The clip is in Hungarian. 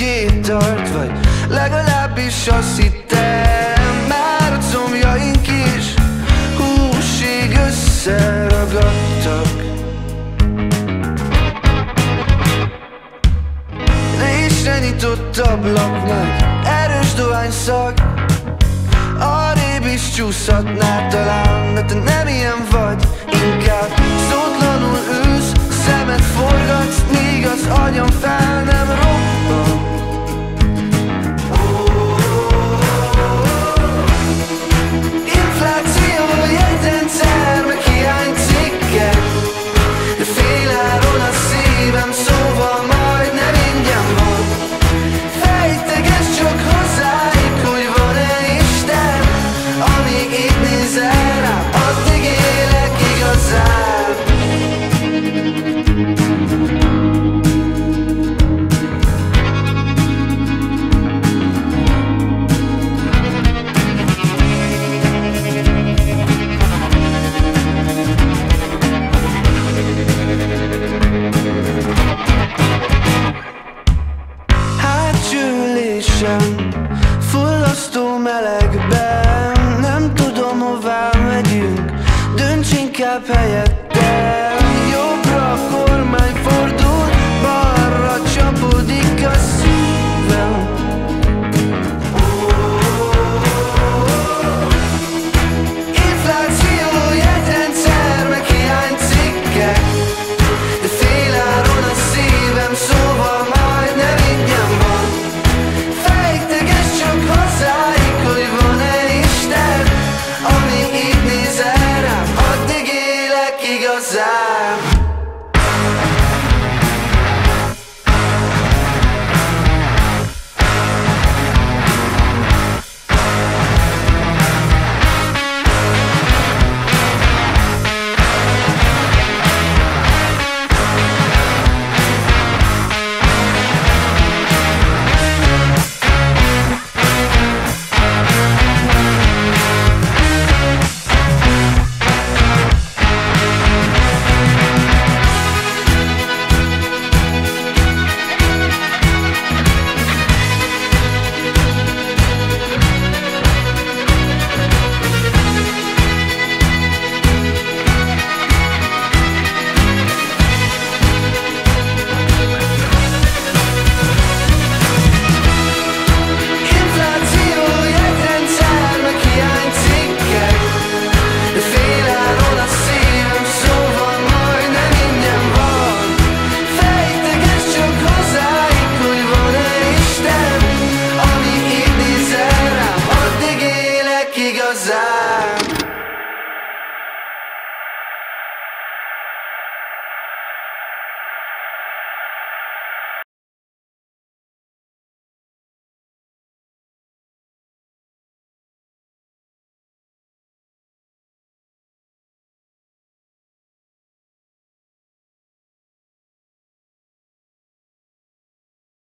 képtart, vagy legalábbis azt hittem. Már a combjaink is húsig összeragadtak. Résre nyitott ablak, meg erős dohányszag. Arrébb is csúszhatnál talán, de te nem ilyen vagy. Inkább szótlanul ülsz, szemed forgatsz, míg az agyam fel nem robban. Infláció, jegyrendszer, meg hiánycikkek, de féláron a szívem, szóval majdnem ingyen van. Fejteges csak hozzáig, hogy van-e Isten. Amíg így nézel rám, addig élek igazán. Hátsülésem